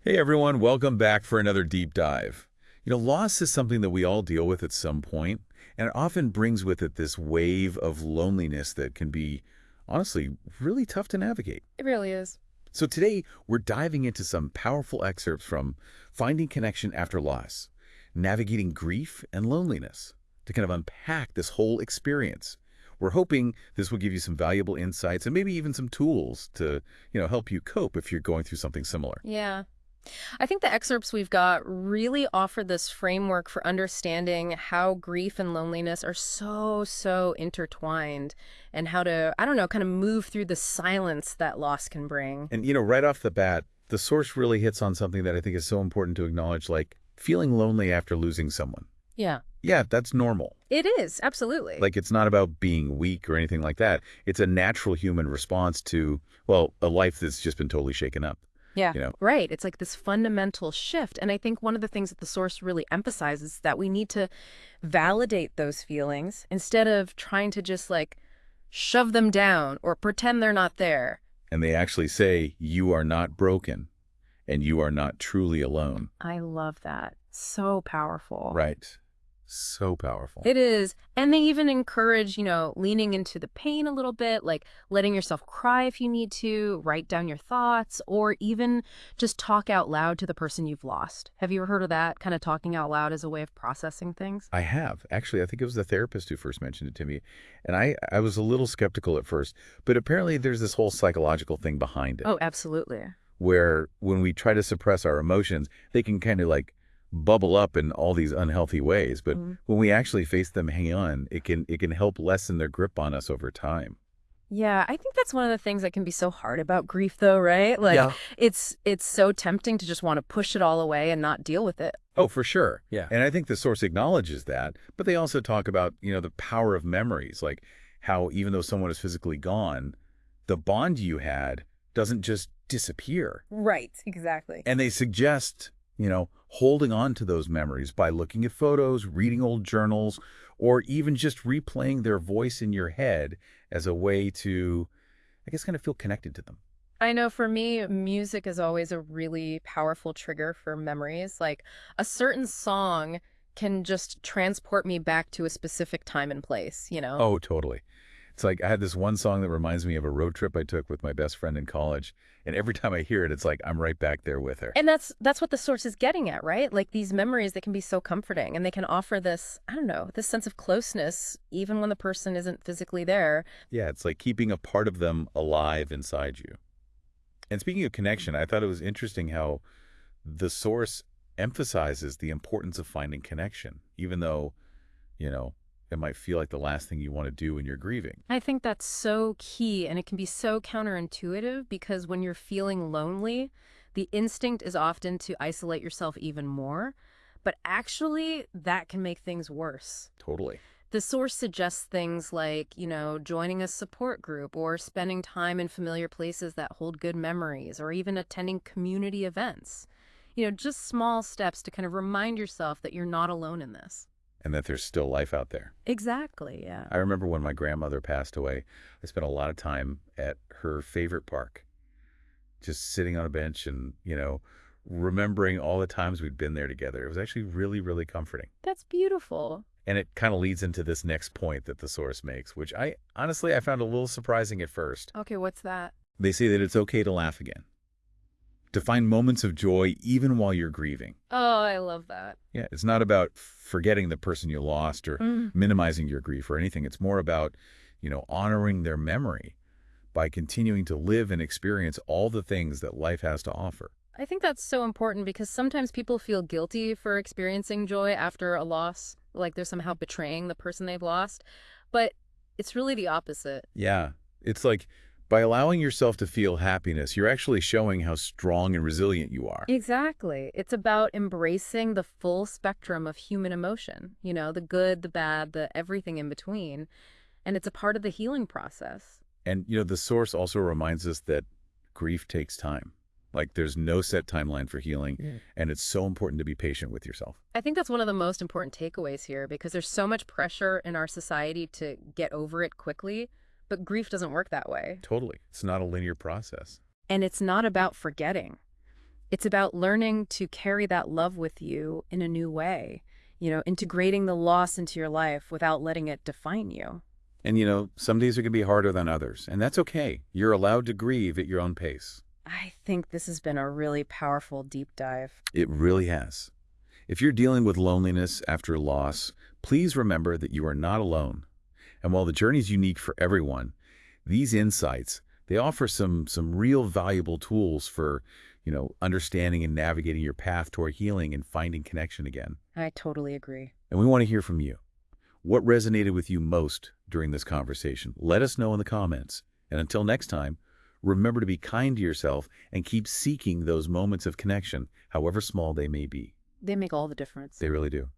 Hey everyone, welcome back for another deep dive. Loss is something that we all deal with at some point, and it often brings with it this wave of loneliness that can be, honestly, really tough to navigate. It really is. So today, we're diving into some powerful excerpts from Finding Connection After Loss, Navigating Grief and Loneliness, to kind of unpack this whole experience. We're hoping this will give you some valuable insights and maybe even some tools to, help you cope if you're going through something similar. Yeah. I think the excerpts we've got really offer this framework for understanding how grief and loneliness are so intertwined and how to, I don't know, kind of move through the silence that loss can bring. And, right off the bat, the source really hits on something that I think is so important to acknowledge, like feeling lonely after losing someone. Yeah. Yeah, that's normal. It is, absolutely. Like, it's not about being weak or anything like that. It's a natural human response to, well, a life that's just been totally shaken up. Yeah, You know, right. It's like this fundamental shift. And I think one of the things that the source really emphasizes is that we need to validate those feelings instead of trying to just like shove them down or pretend they're not there. and they actually say, you are not broken and you are not truly alone. I love that. So powerful. Right. So powerful. It is. And they even encourage, leaning into the pain a little bit, like letting yourself cry if you need to, write down your thoughts, or even just talk out loud to the person you've lost. Have you ever heard of that? Kind of talking out loud as a way of processing things? I have. Actually, I think it was the therapist who first mentioned it to me. And I was a little skeptical at first, but apparently there's this whole psychological thing behind it, Oh, absolutely. where when we try to suppress our emotions, they can kind of like bubble up in all these unhealthy ways. But Mhm. when we actually face them head on, it can help lessen their grip on us over time. Yeah, I think that's one of the things that can be so hard about grief, though, right? Like, Yeah. it's so tempting to just want to push it all away and not deal with it. Oh, for sure. Yeah. And I think the source acknowledges that, but they also talk about, the power of memories, like how even though someone is physically gone, the bond you had doesn't just disappear. Right, exactly. And they suggest, holding on to those memories by looking at photos, reading old journals, or even just replaying their voice in your head as a way to, I guess, kind of feel connected to them. I know for me, music is always a really powerful trigger for memories. Like a certain song can just transport me back to a specific time and place? Oh, totally. It's like I had this one song that reminds me of a road trip I took with my best friend in college. And every time I hear it, it's like I'm right back there with her. And that's what the source is getting at, right? Like these memories that can be so comforting and they can offer this, I don't know, this sense of closeness even when the person isn't physically there. Yeah, it's like keeping a part of them alive inside you. And speaking of connection, I thought it was interesting how the source emphasizes the importance of finding connection, even though, you know, it might feel like the last thing you want to do when you're grieving. I think that's so key and it can be so counterintuitive because when you're feeling lonely, the instinct is often to isolate yourself even more, but actually that can make things worse. Totally. The source suggests things like, joining a support group or spending time in familiar places that hold good memories or even attending community events. Just small steps to kind of remind yourself that you're not alone in this. And that there's still life out there. Exactly, yeah. I remember when my grandmother passed away, I spent a lot of time at her favorite park, just sitting on a bench and, remembering all the times we'd been there together. It was actually really, really comforting. That's beautiful. And it kind of leads into this next point that the source makes, which I found a little surprising at first. Okay, what's that? They say that it's okay to laugh again, to find moments of joy even while you're grieving. Oh, I love that. Yeah, it's not about forgetting the person you lost or minimizing your grief or anything. It's more about, honoring their memory by continuing to live and experience all the things that life has to offer. I think that's so important because sometimes people feel guilty for experiencing joy after a loss, like they're somehow betraying the person they've lost. But it's really the opposite. Yeah, it's like by allowing yourself to feel happiness, you're actually showing how strong and resilient you are. Exactly. It's about embracing the full spectrum of human emotion, the good, the bad, the everything in between. And it's a part of the healing process. And, the source also reminds us that grief takes time. Like there's no set timeline for healing, and it's so important to be patient with yourself. I think that's one of the most important takeaways here because there's so much pressure in our society to get over it quickly, but grief doesn't work that way. Totally. It's not a linear process. And it's not about forgetting. It's about learning to carry that love with you in a new way, integrating the loss into your life without letting it define you. And some days are going to be harder than others, and that's okay. You're allowed to grieve at your own pace. I think this has been a really powerful deep dive. It really has. If you're dealing with loneliness after loss, please remember that you are not alone. And while the journey is unique for everyone, these insights, they offer some real valuable tools for, understanding and navigating your path toward healing and finding connection again. I totally agree. And we want to hear from you. What resonated with you most during this conversation? Let us know in the comments. And until next time, remember to be kind to yourself and keep seeking those moments of connection, however small they may be. They make all the difference. They really do.